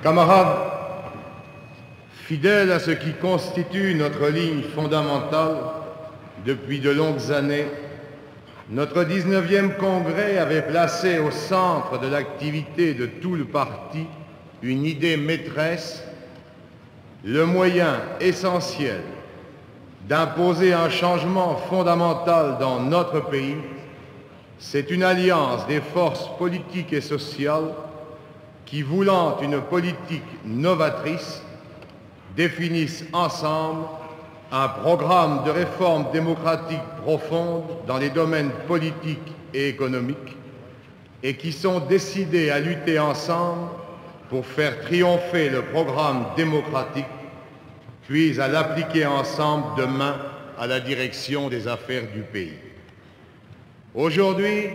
Camarades, fidèles à ce qui constitue notre ligne fondamentale depuis de longues années, notre 19e congrès avait placé au centre de l'activité de tout le parti une idée maîtresse, le moyen essentiel d'imposer un changement fondamental dans notre pays. C'est une alliance des forces politiques et sociales qui, voulant une politique novatrice, définissent ensemble un programme de réforme démocratique profonde dans les domaines politiques et économiques et qui sont décidés à lutter ensemble pour faire triompher le programme démocratique, puis à l'appliquer ensemble demain à la direction des affaires du pays. Aujourd'hui,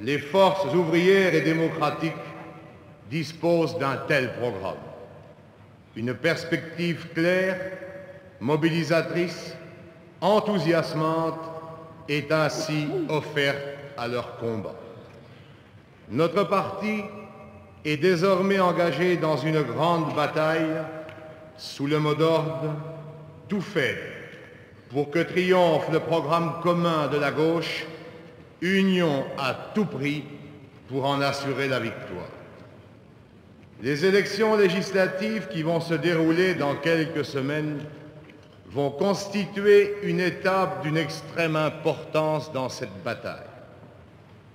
les forces ouvrières et démocratiques disposent d'un tel programme. Une perspective claire, mobilisatrice, enthousiasmante est ainsi offerte à leur combat. Notre parti est désormais engagé dans une grande bataille sous le mot d'ordre « Tout faire pour que triomphe le programme commun de la gauche, union à tout prix pour en assurer la victoire ». Les élections législatives qui vont se dérouler dans quelques semaines vont constituer une étape d'une extrême importance dans cette bataille.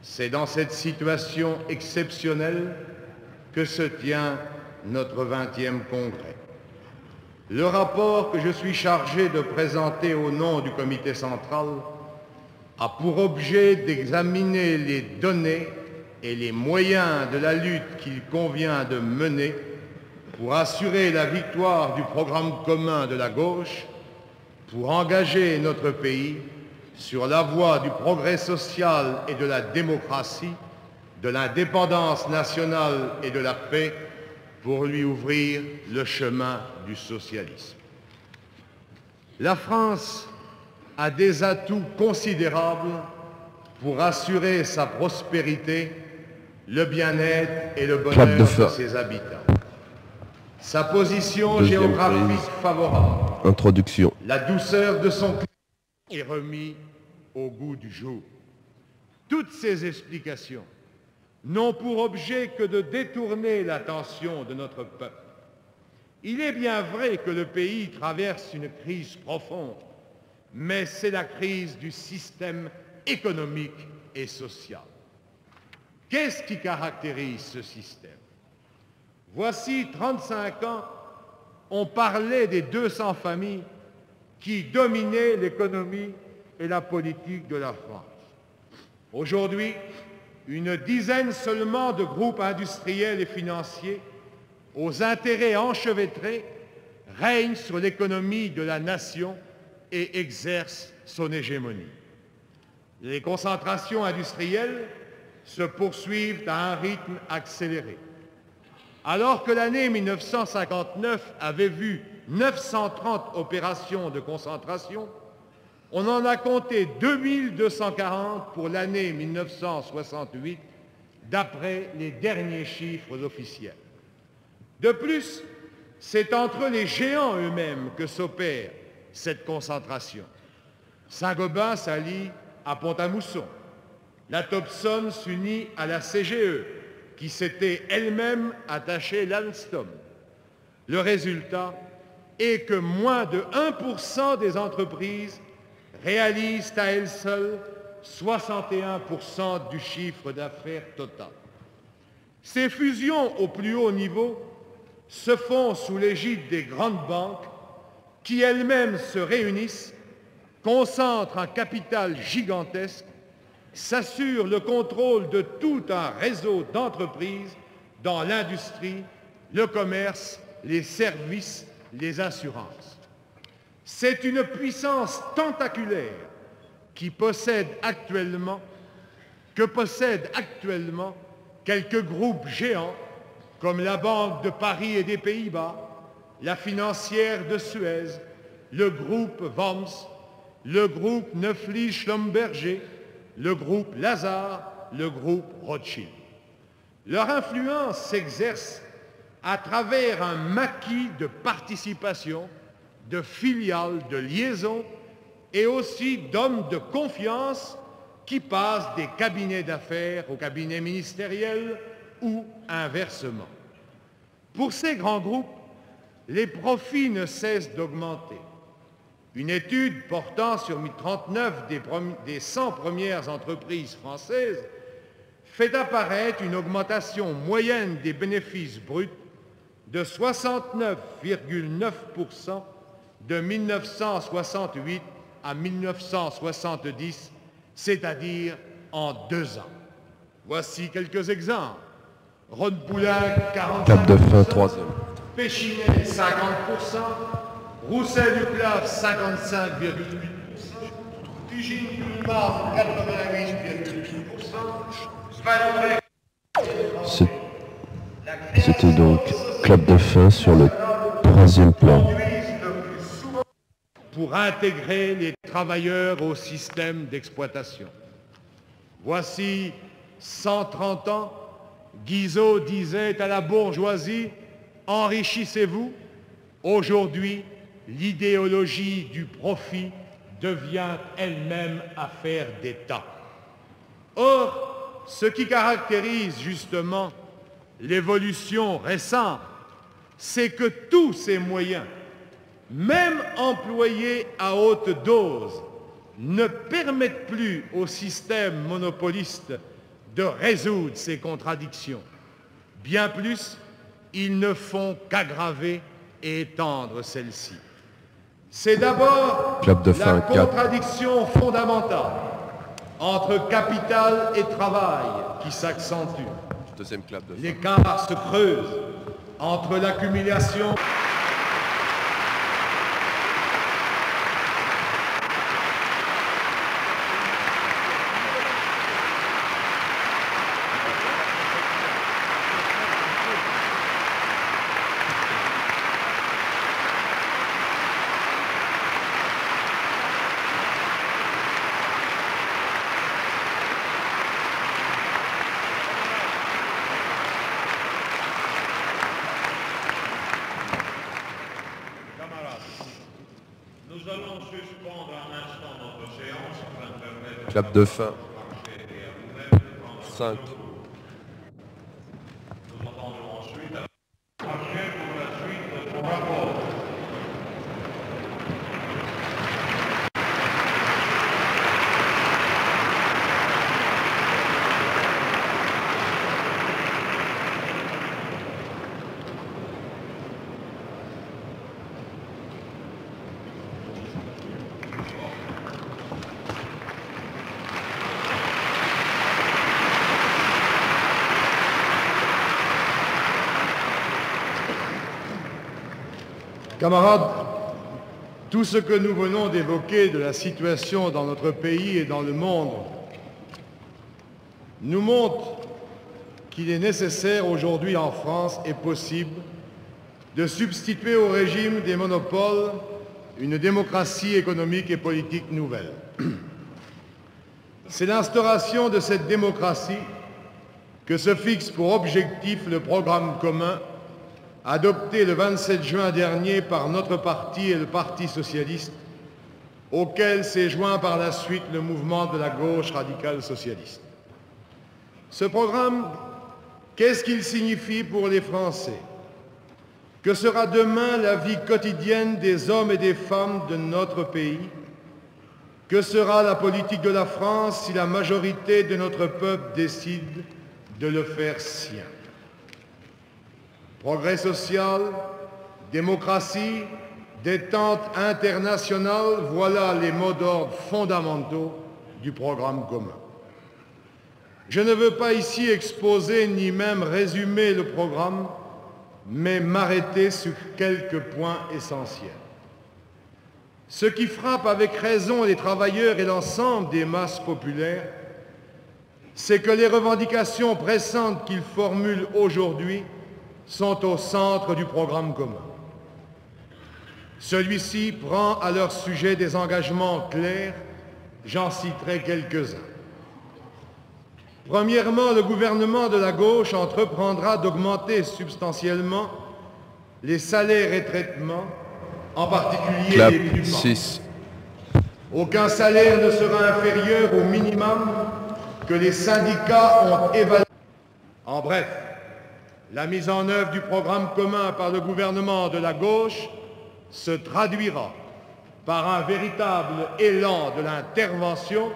C'est dans cette situation exceptionnelle que se tient notre 20e congrès. Le rapport que je suis chargé de présenter au nom du comité central a pour objet d'examiner les données et les moyens de la lutte qu'il convient de mener pour assurer la victoire du programme commun de la gauche, pour engager notre pays sur la voie du progrès social et de la démocratie, de l'indépendance nationale et de la paix, pour lui ouvrir le chemin du socialisme. La France a des atouts considérables pour assurer sa prospérité, le bien-être et le bonheur de ses habitants. Sa position géographique favorable, introduction, la douceur de son climat est remis au goût du jour. Toutes ces explications n'ont pour objet que de détourner l'attention de notre peuple. Il est bien vrai que le pays traverse une crise profonde, mais c'est la crise du système économique et social. Qu'est-ce qui caractérise ce système? Voici 35 ans, on parlait des 200 familles qui dominaient l'économie et la politique de la France. Aujourd'hui, une dizaine seulement de groupes industriels et financiers aux intérêts enchevêtrés règnent sur l'économie de la nation et exercent son hégémonie. Les concentrations industrielles se poursuivent à un rythme accéléré. Alors que l'année 1959 avait vu 930 opérations de concentration, on en a compté 2240 pour l'année 1968, d'après les derniers chiffres officiels. De plus, c'est entre les géants eux-mêmes que s'opère cette concentration. Saint-Gobain s'allie à Pont-à-Mousson. La Topson s'unit à la CGE, qui s'était elle-même attachée l'Alstom. Le résultat est que moins de 1% des entreprises réalisent à elles seules 61% du chiffre d'affaires total. Ces fusions au plus haut niveau se font sous l'égide des grandes banques qui elles-mêmes se réunissent, concentrent un capital gigantesque, s'assurent le contrôle de tout un réseau d'entreprises dans l'industrie, le commerce, les services, les assurances. C'est une puissance tentaculaire que possèdent actuellement quelques groupes géants comme la Banque de Paris et des Pays-Bas, la financière de Suez, le groupe Worms, le groupe Neuflize-Schlumberger, le groupe Lazard, le groupe Rothschild. Leur influence s'exerce à travers un maquis de participation, de filiales, de liaisons et aussi d'hommes de confiance qui passent des cabinets d'affaires aux cabinets ministériels ou inversement. Pour ces grands groupes, les profits ne cessent d'augmenter. Une étude portant sur 39 des 100 premières entreprises françaises fait apparaître une augmentation moyenne des bénéfices bruts de 69,9% de 1968 à 1970, c'est-à-dire en 2 ans. Voici quelques exemples. Rhône Poulain, 45%. Cap de fin, 3e. Péchinet, 50%. Roussel-Duclave, 55,8%. Fugine-Pulmar, 88,8%. C'était donc clap de fin sur le 3e plan. Pour intégrer les travailleurs au système d'exploitation. Voici 130 ans, Guizot disait à la bourgeoisie « Enrichissez-vous ». Aujourd'hui, l'idéologie du profit devient elle-même affaire d'État. Or, ce qui caractérise justement l'évolution récente, c'est que tous ces moyens, même employés à haute dose, ne permettent plus au système monopoliste de résoudre ces contradictions. Bien plus, ils ne font qu'aggraver et étendre celles-ci. C'est d'abord la contradiction fondamentale entre capital et travail qui s'accentue. L'écart se creuse entre l'accumulation clap de fin. 5. Camarades, tout ce que nous venons d'évoquer de la situation dans notre pays et dans le monde nous montre qu'il est nécessaire aujourd'hui en France et possible de substituer au régime des monopoles une démocratie économique et politique nouvelle. C'est l'instauration de cette démocratie que se fixe pour objectif le programme commun adopté le 27 juin dernier par notre parti et le Parti socialiste, auquel s'est joint par la suite le mouvement de la gauche radicale socialiste. Ce programme, qu'est-ce qu'il signifie pour les Français? Que sera demain la vie quotidienne des hommes et des femmes de notre pays? Que sera la politique de la France si la majorité de notre peuple décide de le faire sien? Progrès social, démocratie, détente internationale, voilà les mots d'ordre fondamentaux du programme commun. Je ne veux pas ici exposer ni même résumer le programme, mais m'arrêter sur quelques points essentiels. Ce qui frappe avec raison les travailleurs et l'ensemble des masses populaires, c'est que les revendications pressantes qu'ils formulent aujourd'hui sont au centre du programme commun. Celui-ci prend à leur sujet des engagements clairs, j'en citerai quelques-uns. Premièrement, le gouvernement de la gauche entreprendra d'augmenter substantiellement les salaires et traitements, en particulier Clap les plus bas. 6. Aucun salaire ne sera inférieur au minimum que les syndicats ont évalué. En bref, la mise en œuvre du programme commun par le gouvernement de la gauche se traduira par un véritable élan de l'intervention,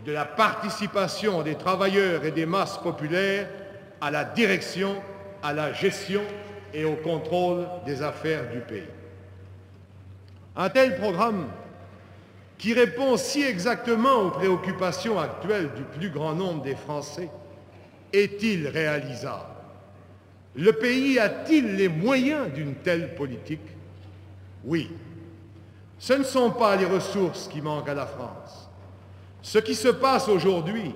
de la participation des travailleurs et des masses populaires à la direction, à la gestion et au contrôle des affaires du pays. Un tel programme, qui répond si exactement aux préoccupations actuelles du plus grand nombre des Français, est-il réalisable? Le pays a-t-il les moyens d'une telle politique? Oui. Ce ne sont pas les ressources qui manquent à la France. Ce qui se passe aujourd'hui,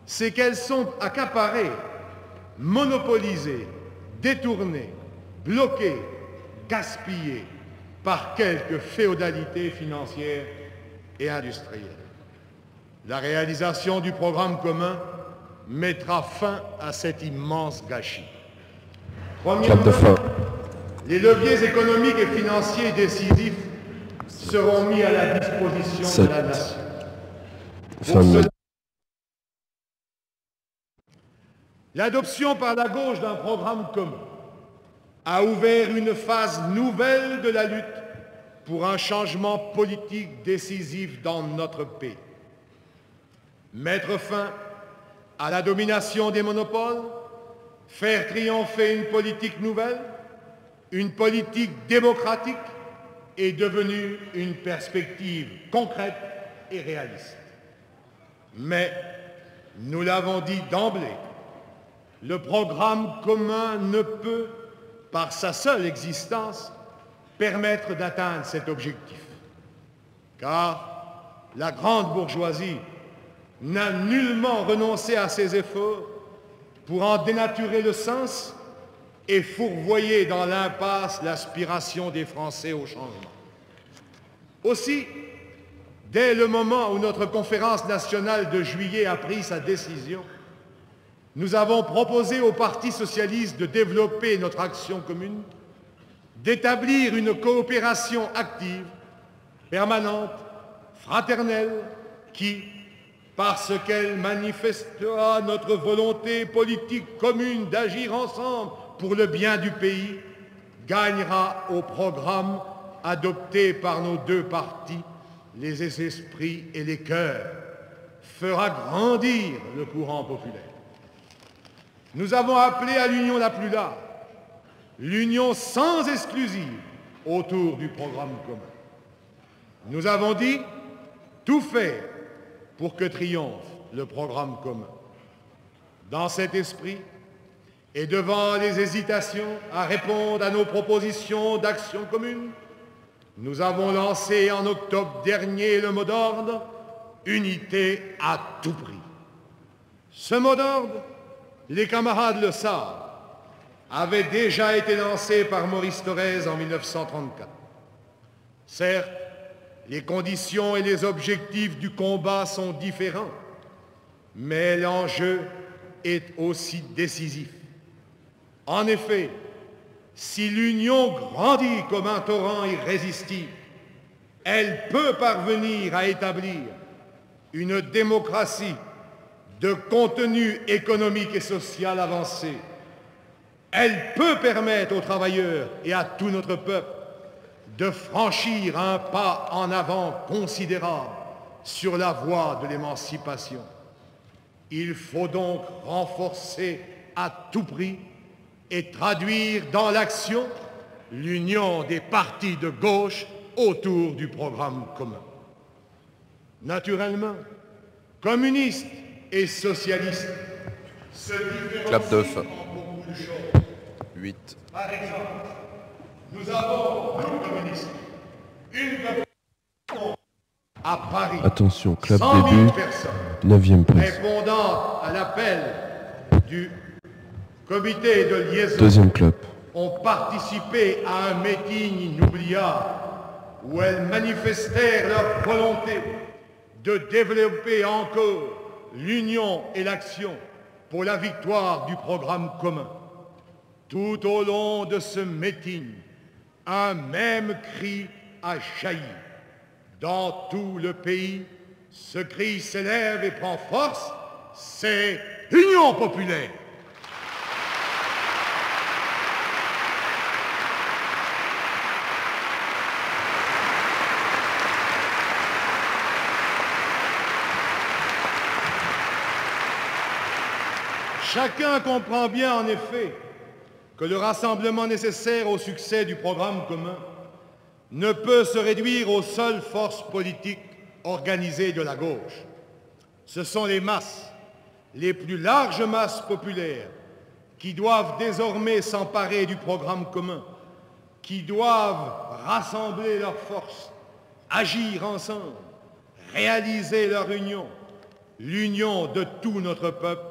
c'est qu'elles sont accaparées, monopolisées, détournées, bloquées, gaspillées par quelques féodalités financières et industrielle. La réalisation du programme commun mettra fin à cet immense gâchis. Premièrement, les leviers économiques et financiers décisifs seront mis à la disposition de la nation. Pour cela, l'adoption par la gauche d'un programme commun a ouvert une phase nouvelle de la lutte pour un changement politique décisif dans notre pays. Mettre fin à la domination des monopoles, faire triompher une politique nouvelle, une politique démocratique est devenue une perspective concrète et réaliste. Mais, nous l'avons dit d'emblée, le programme commun ne peut, par sa seule existence, permettre d'atteindre cet objectif. Car la grande bourgeoisie n'a nullement renoncé à ses efforts pour en dénaturer le sens et fourvoyer dans l'impasse l'aspiration des Français au changement. Aussi, dès le moment où notre conférence nationale de juillet a pris sa décision, nous avons proposé au Parti socialiste de développer notre action commune, d'établir une coopération active, permanente, fraternelle, qui, parce qu'elle manifestera notre volonté politique commune d'agir ensemble pour le bien du pays, gagnera au programme adopté par nos deux partis les esprits et les cœurs, fera grandir le courant populaire. Nous avons appelé à l'union la plus large, l'union sans exclusive autour du programme commun. Nous avons dit tout faire pour que triomphe le programme commun. Dans cet esprit, et devant les hésitations à répondre à nos propositions d'action commune, nous avons lancé en octobre dernier le mot d'ordre « Unité à tout prix ». Ce mot d'ordre, les camarades le savent, avait déjà été lancé par Maurice Thorez en 1934. Certes, les conditions et les objectifs du combat sont différents, mais l'enjeu est aussi décisif. En effet, si l'union grandit comme un torrent irrésistible, elle peut parvenir à établir une démocratie de contenu économique et social avancé. Elle peut permettre aux travailleurs et à tout notre peuple de franchir un pas en avant considérable sur la voie de l'émancipation. Il faut donc renforcer à tout prix et traduire dans l'action l'union des partis de gauche autour du programme commun. Naturellement, communistes et socialistes se différencient en beaucoup de choses. 8. Par exemple, nous avons, nous communistes, une population à Paris, Attention, clap 100 000 début, personnes, 9e place. répondant à l'appel du comité de liaison, Deuxième clap. ont participé à un meeting inoubliable où elles manifestèrent leur volonté de développer encore l'union et l'action pour la victoire du programme commun. Tout au long de ce meeting, un même cri a jailli. Dans tout le pays, ce cri s'élève et prend force, c'est Union populaire. Chacun comprend bien, en effet, que le rassemblement nécessaire au succès du programme commun ne peut se réduire aux seules forces politiques organisées de la gauche. Ce sont les masses, les plus larges masses populaires, qui doivent désormais s'emparer du programme commun, qui doivent rassembler leurs forces, agir ensemble, réaliser leur union, l'union de tout notre peuple,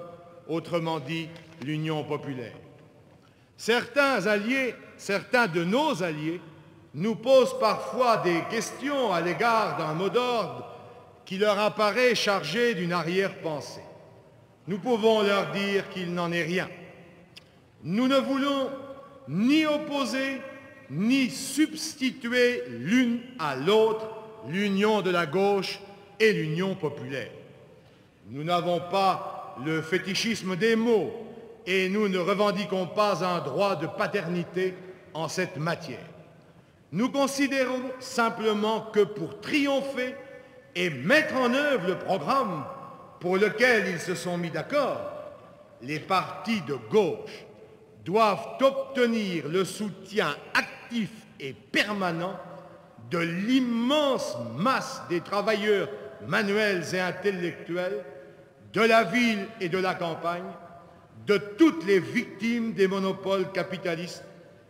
autrement dit l'union populaire. Certains alliés, certains de nos alliés, nous posent parfois des questions à l'égard d'un mot d'ordre qui leur apparaît chargé d'une arrière-pensée. Nous pouvons leur dire qu'il n'en est rien. Nous ne voulons ni opposer, ni substituer l'une à l'autre l'union de la gauche et l'union populaire. Nous n'avons pas le fétichisme des mots et nous ne revendiquons pas un droit de paternité en cette matière. Nous considérons simplement que pour triompher et mettre en œuvre le programme pour lequel ils se sont mis d'accord, les partis de gauche doivent obtenir le soutien actif et permanent de l'immense masse des travailleurs manuels et intellectuels, de la ville et de la campagne, de toutes les victimes des monopoles capitalistes,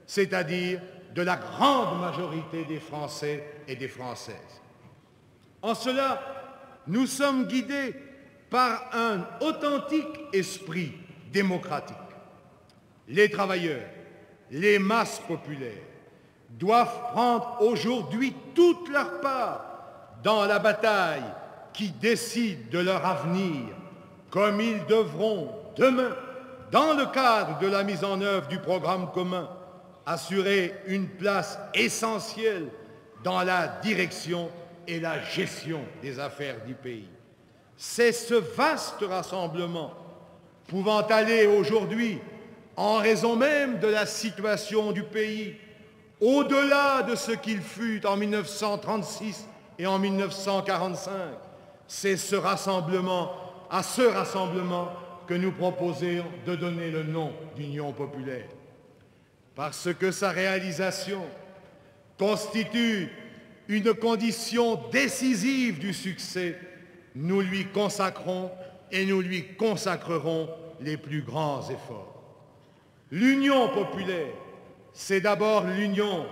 c'est-à-dire de la grande majorité des Français et des Françaises. En cela, nous sommes guidés par un authentique esprit démocratique. Les travailleurs, les masses populaires doivent prendre aujourd'hui toute leur part dans la bataille qui décide de leur avenir, comme ils devront demain, dans le cadre de la mise en œuvre du programme commun, assurer une place essentielle dans la direction et la gestion des affaires du pays. C'est ce vaste rassemblement, pouvant aller aujourd'hui, en raison même de la situation du pays, au-delà de ce qu'il fut en 1936 et en 1945, c'est à ce rassemblement que nous proposons de donner le nom d'Union populaire. Parce que sa réalisation constitue une condition décisive du succès, nous lui consacrons et nous lui consacrerons les plus grands efforts. L'union populaire, c'est d'abord l'union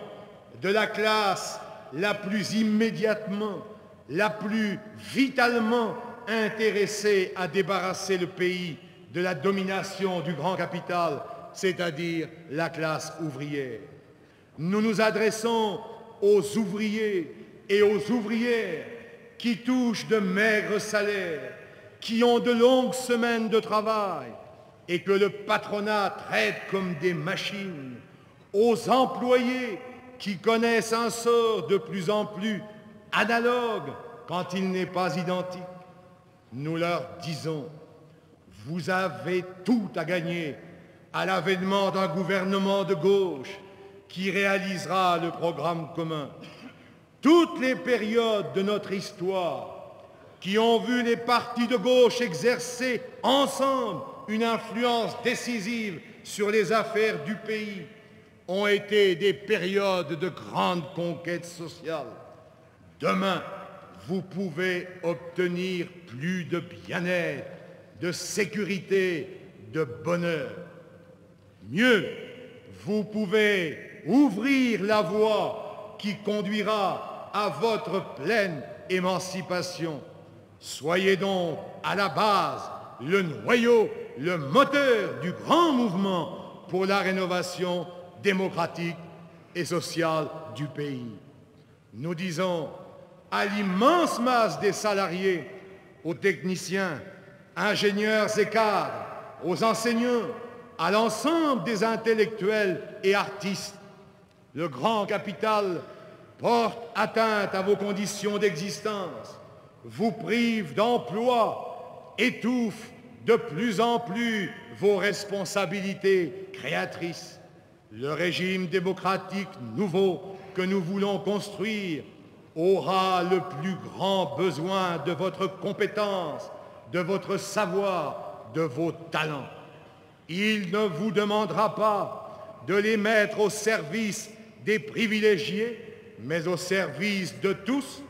de la classe la plus immédiatement, la plus vitalement intéressée à débarrasser le pays de la domination du grand capital, c'est-à-dire la classe ouvrière. Nous nous adressons aux ouvriers et aux ouvrières qui touchent de maigres salaires, qui ont de longues semaines de travail et que le patronat traite comme des machines, aux employés qui connaissent un sort de plus en plus analogue quand il n'est pas identique. Nous leur disons, vous avez tout à gagner à l'avènement d'un gouvernement de gauche qui réalisera le programme commun. Toutes les périodes de notre histoire qui ont vu les partis de gauche exercer ensemble une influence décisive sur les affaires du pays ont été des périodes de grandes conquêtes sociales. Demain, vous pouvez obtenir plus de bien-être, de sécurité, de bonheur. Mieux, vous pouvez ouvrir la voie qui conduira à votre pleine émancipation. Soyez donc à la base, le noyau, le moteur du grand mouvement pour la rénovation démocratique et sociale du pays. Nous disons à l'immense masse des salariés, aux techniciens, ingénieurs et cadres, aux enseignants, à l'ensemble des intellectuels et artistes. Le grand capital porte atteinte à vos conditions d'existence, vous prive d'emploi, étouffe de plus en plus vos responsabilités créatrices. Le régime démocratique nouveau que nous voulons construire aura le plus grand besoin de votre compétence, de votre savoir, de vos talents. Il ne vous demandera pas de les mettre au service des privilégiés, mais au service de tous,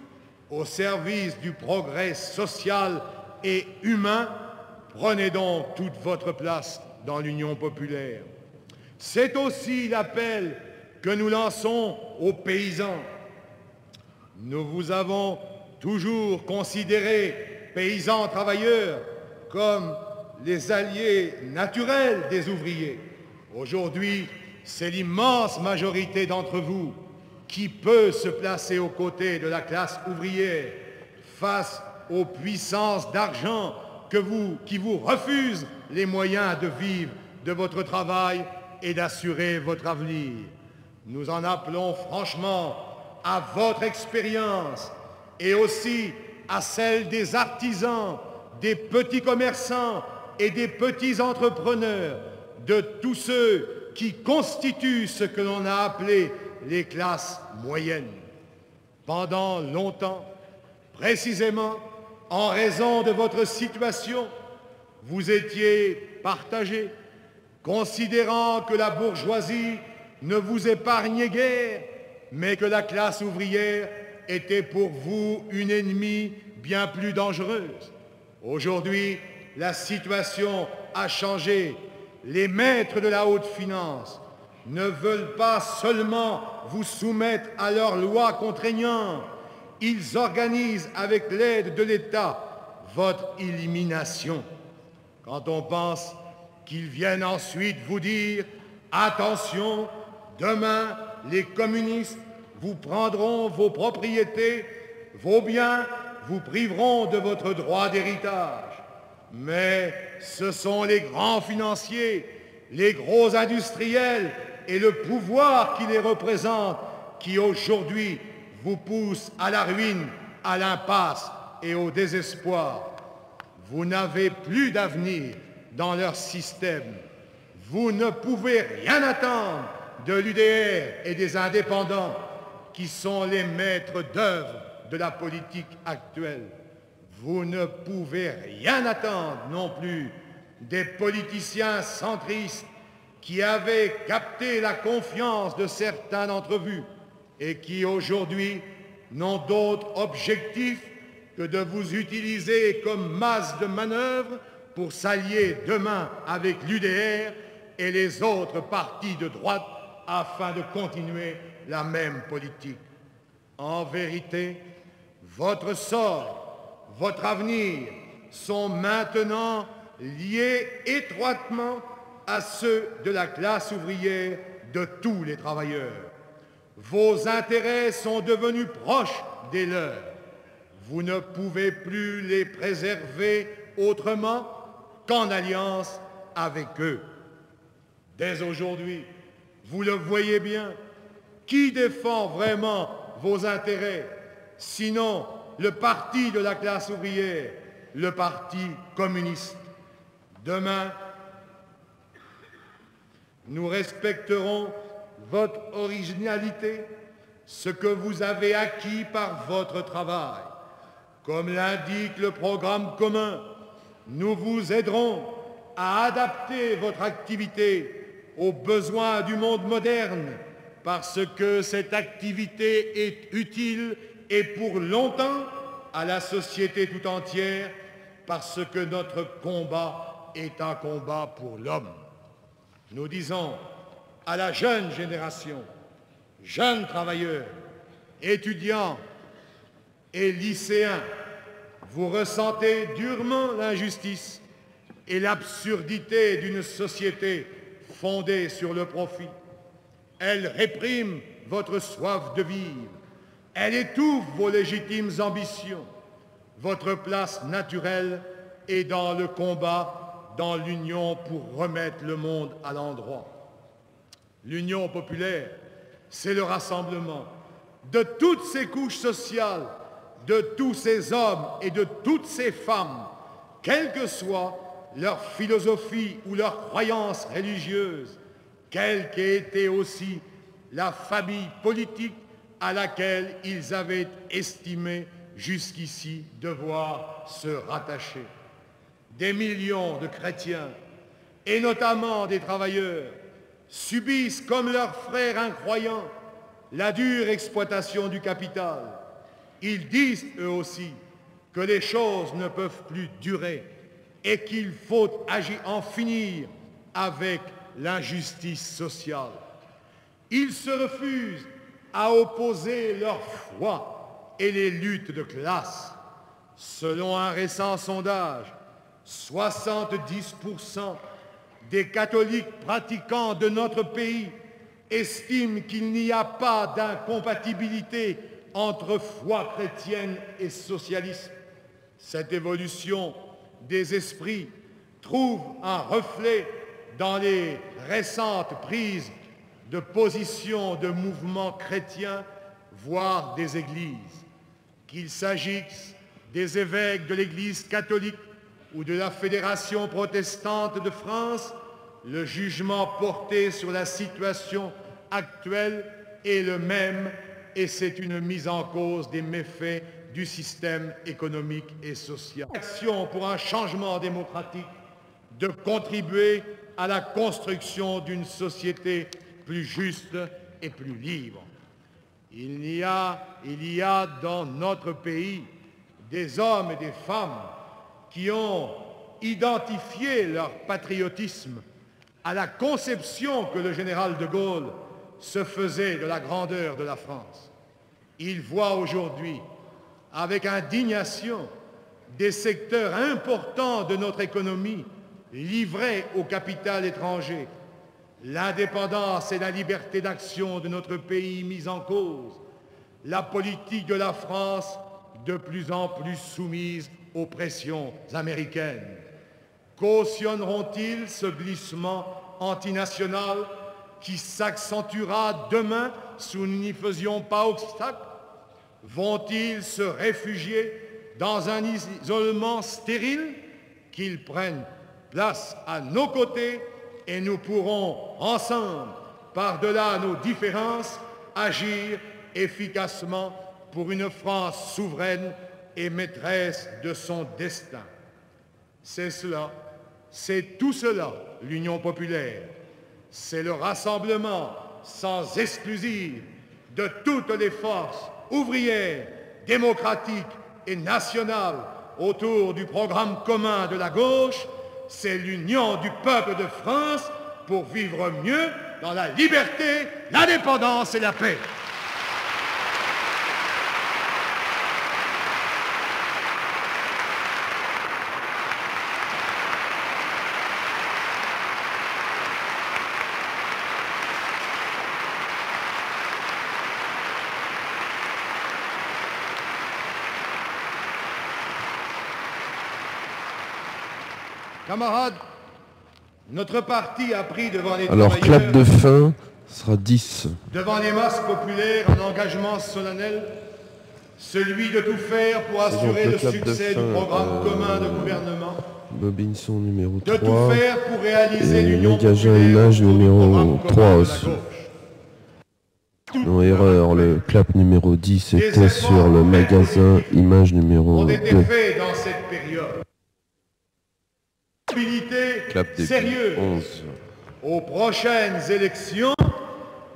au service du progrès social et humain. Prenez donc toute votre place dans l'Union populaire. C'est aussi l'appel que nous lançons aux paysans. Nous vous avons toujours considérés, paysans travailleurs, comme les alliés naturels des ouvriers. Aujourd'hui, c'est l'immense majorité d'entre vous qui peut se placer aux côtés de la classe ouvrière face aux puissances d'argent qui vous refusent les moyens de vivre de votre travail et d'assurer votre avenir. Nous en appelons franchement à votre expérience et aussi à celle des artisans, des petits commerçants et des petits entrepreneurs, de tous ceux qui constituent ce que l'on a appelé les classes moyennes. Pendant longtemps, précisément en raison de votre situation, vous étiez partagés, considérant que la bourgeoisie ne vous épargnait guère, mais que la classe ouvrière était pour vous une ennemie bien plus dangereuse. Aujourd'hui, la situation a changé. Les maîtres de la haute finance ne veulent pas seulement vous soumettre à leurs lois contraignantes, ils organisent avec l'aide de l'État votre élimination. Quand on pense qu'ils viennent ensuite vous dire « Attention, demain, les communistes vous prendront vos propriétés, vos biens, vous priveront de votre droit d'héritage. » Mais ce sont les grands financiers, les gros industriels et le pouvoir qui les représente qui aujourd'hui vous poussent à la ruine, à l'impasse et au désespoir. Vous n'avez plus d'avenir dans leur système. Vous ne pouvez rien attendre de l'UDR et des indépendants qui sont les maîtres d'œuvre de la politique actuelle. Vous ne pouvez rien attendre non plus des politiciens centristes qui avaient capté la confiance de certains d'entre vous et qui aujourd'hui n'ont d'autre objectif que de vous utiliser comme masse de manœuvre pour s'allier demain avec l'UDR et les autres partis de droite afin de continuer la même politique. En vérité, votre sort, votre avenir sont maintenant liés étroitement à ceux de la classe ouvrière de tous les travailleurs. Vos intérêts sont devenus proches des leurs. Vous ne pouvez plus les préserver autrement qu'en alliance avec eux. Dès aujourd'hui, vous le voyez bien, qui défend vraiment vos intérêts, sinon le parti de la classe ouvrière, le parti communiste. Demain, nous respecterons votre originalité, ce que vous avez acquis par votre travail. Comme l'indique le programme commun, nous vous aiderons à adapter votre activité aux besoins du monde moderne, parce que cette activité est utile et pour longtemps à la société tout entière, parce que notre combat est un combat pour l'homme. Nous disons à la jeune génération, jeunes travailleurs, étudiants et lycéens, vous ressentez durement l'injustice et l'absurdité d'une société fondée sur le profit. Elle réprime votre soif de vivre. Elle étouffe vos légitimes ambitions. Votre place naturelle est dans le combat dans l'union pour remettre le monde à l'endroit. L'union populaire, c'est le rassemblement de toutes ces couches sociales, de tous ces hommes et de toutes ces femmes, quelle que soit leur philosophie ou leur croyance religieuse, quelle qu'ait été aussi la famille politique à laquelle ils avaient estimé jusqu'ici devoir se rattacher. Des millions de chrétiens, et notamment des travailleurs, subissent comme leurs frères incroyants la dure exploitation du capital. Ils disent eux aussi que les choses ne peuvent plus durer et qu'il faut en finir avec l'injustice sociale. Ils se refusent à opposer leur foi et les luttes de classe. Selon un récent sondage, 70% des catholiques pratiquants de notre pays estiment qu'il n'y a pas d'incompatibilité entre foi chrétienne et socialisme. Cette évolution des esprits trouve un reflet dans les récentes prises de position de mouvements chrétiens, voire des églises. Qu'il s'agisse des évêques de l'Église catholique ou de la Fédération protestante de France, le jugement porté sur la situation actuelle est le même et c'est une mise en cause des méfaits du système économique et social. L'action pour un changement démocratique, de contribuer à la construction d'une société plus juste et plus libre. Il y a dans notre pays des hommes et des femmes qui ont identifié leur patriotisme à la conception que le général de Gaulle se faisait de la grandeur de la France. Ils voient aujourd'hui avec indignation des secteurs importants de notre économie livrés au capital étranger, l'indépendance et la liberté d'action de notre pays mise en cause, la politique de la France de plus en plus soumise aux pressions américaines. Cautionneront-ils ce glissement antinational qui s'accentuera demain si nous n'y faisions pas obstacle? Vont-ils se réfugier dans un isolement stérile? Qu'ils prennent place à nos côtés et nous pourrons ensemble, par-delà nos différences, agir efficacement pour une France souveraine et maîtresse de son destin. C'est cela, c'est tout cela, l'Union populaire. C'est le rassemblement sans exclusive de toutes les forces ouvrières, démocratiques et nationales autour du programme commun de la gauche. C'est l'union du peuple de France pour vivre mieux dans la liberté, l'indépendance et la paix. Camarades, notre parti a pris devant les Alors, clap de fin sera 10. Devant les masses populaires, un engagement solennel, celui de tout faire pour assurer le succès du programme commun de gouvernement. Bobinson numéro 3. De tout faire pour réaliser et l'union Magasin populaire Image autour du numéro programme 3 commun de la aussi. gauche. Non, erreur, le clap numéro 10 était sur le magasin Image numéro Ont 2. été faits dans cette période. Clap des Sérieuse. 11. Aux prochaines élections,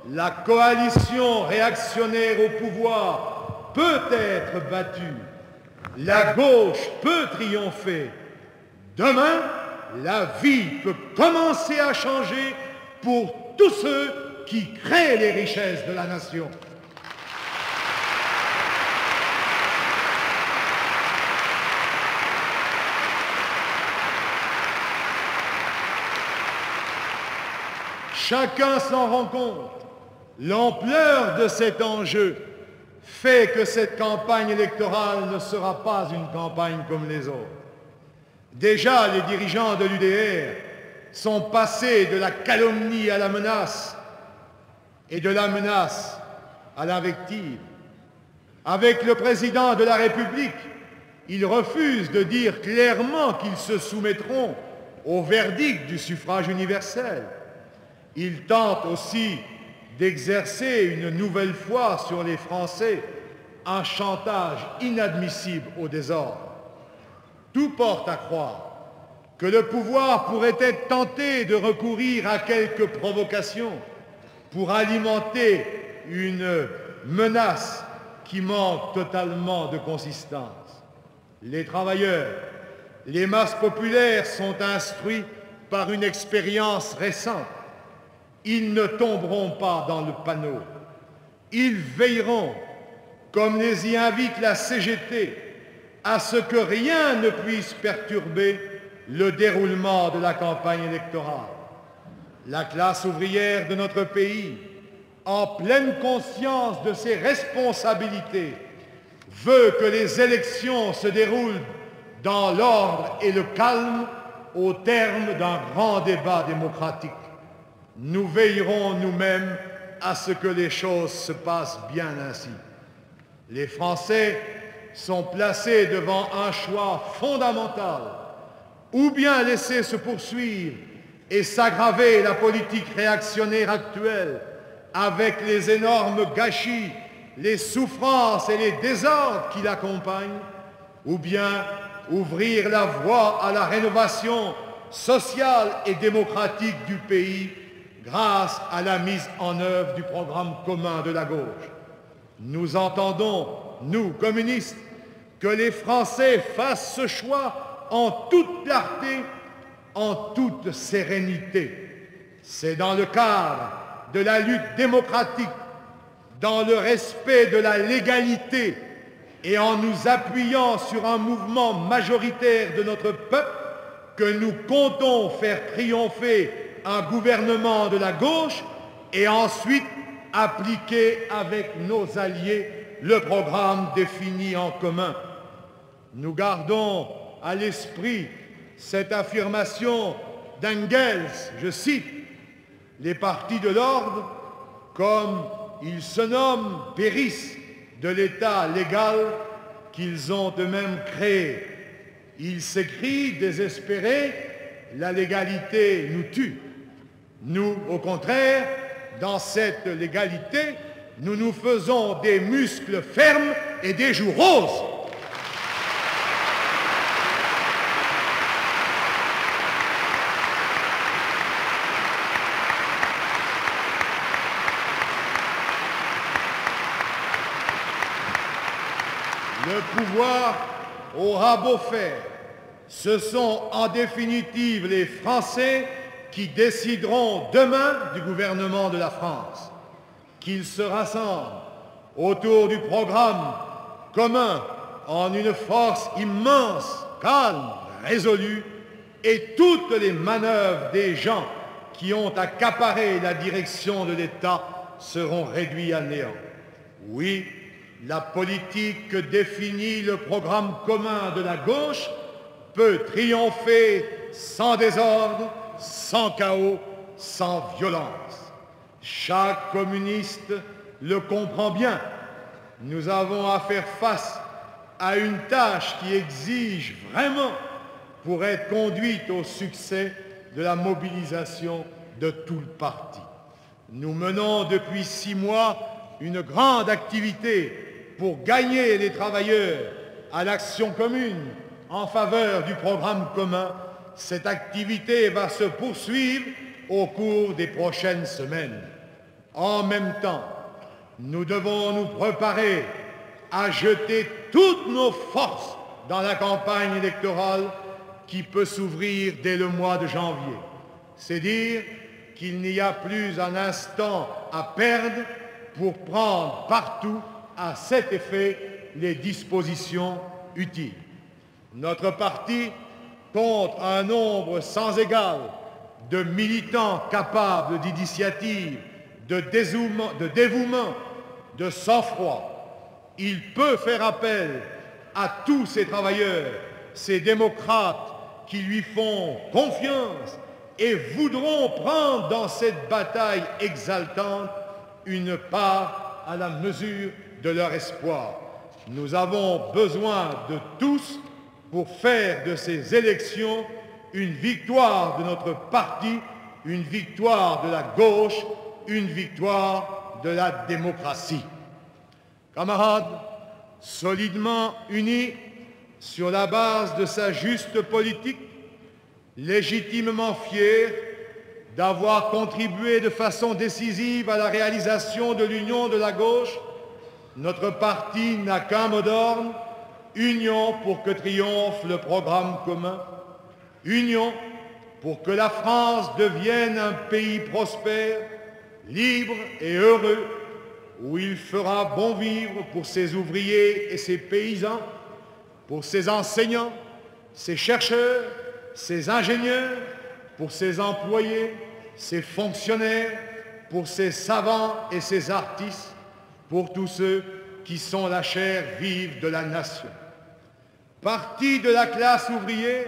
la coalition réactionnaire au pouvoir peut être battue. La gauche peut triompher. Demain, la vie peut commencer à changer pour tous ceux qui créent les richesses de la nation. Chacun s'en rend compte. L'ampleur de cet enjeu fait que cette campagne électorale ne sera pas une campagne comme les autres. Déjà, les dirigeants de l'UDR sont passés de la calomnie à la menace et de la menace à l'invective. Avec le président de la République, ils refusent de dire clairement qu'ils se soumettront au verdict du suffrage universel. Ils tentent aussi d'exercer une nouvelle fois sur les Français un chantage inadmissible au désordre. Tout porte à croire que le pouvoir pourrait être tenté de recourir à quelques provocations pour alimenter une menace qui manque totalement de consistance. Les travailleurs, les masses populaires sont instruits par une expérience récente. Ils ne tomberont pas dans le panneau. Ils veilleront, comme les y invite la CGT, à ce que rien ne puisse perturber le déroulement de la campagne électorale. La classe ouvrière de notre pays, en pleine conscience de ses responsabilités, veut que les élections se déroulent dans l'ordre et le calme au terme d'un grand débat démocratique. Nous veillerons nous-mêmes à ce que les choses se passent bien ainsi. Les Français sont placés devant un choix fondamental, ou bien laisser se poursuivre et s'aggraver la politique réactionnaire actuelle avec les énormes gâchis, les souffrances et les désordres qui l'accompagnent, ou bien ouvrir la voie à la rénovation sociale et démocratique du pays grâce à la mise en œuvre du programme commun de la gauche. Nous entendons, nous, communistes, que les Français fassent ce choix en toute clarté, en toute sérénité. C'est dans le cadre de la lutte démocratique, dans le respect de la légalité et en nous appuyant sur un mouvement majoritaire de notre peuple que nous comptons faire triompher un gouvernement de la gauche et ensuite appliquer avec nos alliés le programme défini en commun. Nous gardons à l'esprit cette affirmation d'Engels, je cite, « Les partis de l'ordre, comme ils se nomment, périssent de l'état légal qu'ils ont eux-mêmes créé. Ils s'écrient désespérés, la légalité nous tue. Nous, au contraire, dans cette légalité, nous nous faisons des muscles fermes et des joues roses. » Le pouvoir aura beau faire, ce sont en définitive les Français qui décideront demain du gouvernement de la France. Qu'ils se rassemblent autour du programme commun en une force immense, calme, résolue, et toutes les manœuvres des gens qui ont accaparé la direction de l'État seront réduites à néant. Oui, la politique que définit le programme commun de la gauche peut triompher sans désordre, sans chaos, sans violence. Chaque communiste le comprend bien. Nous avons à faire face à une tâche qui exige vraiment, pour être conduite au succès, de la mobilisation de tout le parti. Nous menons depuis 6 mois une grande activité pour gagner les travailleurs à l'action commune en faveur du programme commun. Cette activité va se poursuivre au cours des prochaines semaines. En même temps, nous devons nous préparer à jeter toutes nos forces dans la campagne électorale qui peut s'ouvrir dès le mois de janvier. C'est dire qu'il n'y a plus un instant à perdre pour prendre partout à cet effet les dispositions utiles. Notre parti compte un nombre sans égal de militants capables d'initiative, de dévouement, de sang-froid. Il peut faire appel à tous ces travailleurs, ces démocrates qui lui font confiance et voudront prendre dans cette bataille exaltante une part à la mesure de leur espoir. Nous avons besoin de tous pour faire de ces élections une victoire de notre parti, une victoire de la gauche, une victoire de la démocratie. Camarades, solidement unis sur la base de sa juste politique, légitimement fiers d'avoir contribué de façon décisive à la réalisation de l'union de la gauche, notre parti n'a qu'un mot d'ordre: union pour que triomphe le programme commun, union pour que la France devienne un pays prospère, libre et heureux, où il fera bon vivre pour ses ouvriers et ses paysans, pour ses enseignants, ses chercheurs, ses ingénieurs, pour ses employés, ses fonctionnaires, pour ses savants et ses artistes, pour tous ceux qui sont la chair vive de la nation. Parti de la classe ouvrière,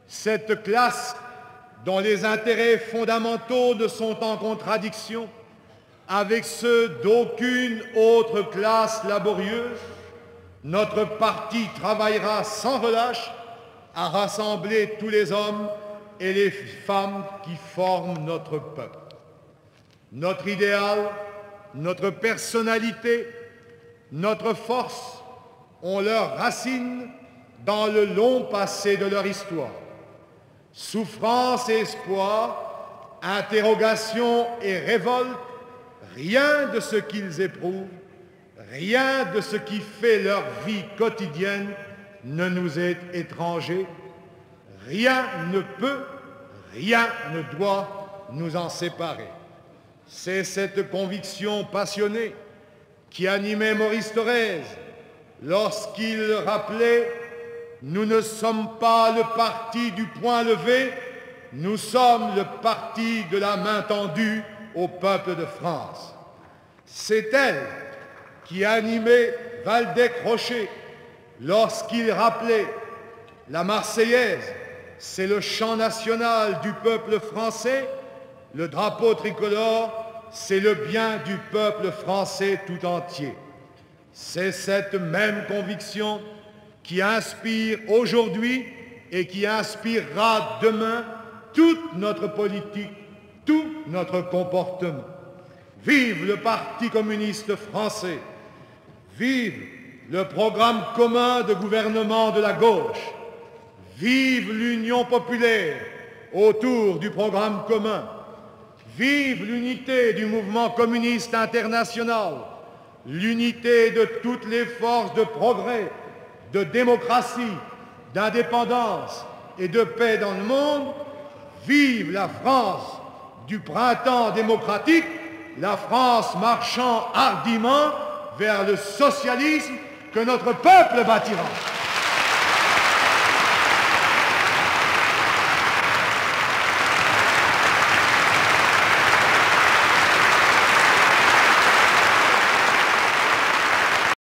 cette classe dont les intérêts fondamentaux ne sont en contradiction avec ceux d'aucune autre classe laborieuse, notre parti travaillera sans relâche à rassembler tous les hommes et les femmes qui forment notre peuple. Notre idéal, notre personnalité, notre force ont leurs racines dans le long passé de leur histoire. Souffrance et espoir, interrogation et révolte, rien de ce qu'ils éprouvent, rien de ce qui fait leur vie quotidienne ne nous est étranger. Rien ne peut, rien ne doit nous en séparer. C'est cette conviction passionnée qui animait Maurice Thorez lorsqu'il rappelait « Nous ne sommes pas le parti du poing levé, nous sommes le parti de la main tendue au peuple de France ». C'est elle qui animait Waldeck-Rochet lorsqu'il rappelait « La Marseillaise, c'est le chant national du peuple français, le drapeau tricolore, c'est le bien du peuple français tout entier ». C'est cette même conviction qui inspire aujourd'hui et qui inspirera demain toute notre politique, tout notre comportement. Vive le Parti communiste français, vive le programme commun de gouvernement de la gauche, vive l'union populaire autour du programme commun, vive l'unité du mouvement communiste international, l'unité de toutes les forces de progrès, de démocratie, d'indépendance et de paix dans le monde. Vive la France du printemps démocratique, la France marchant hardiment vers le socialisme que notre peuple bâtira.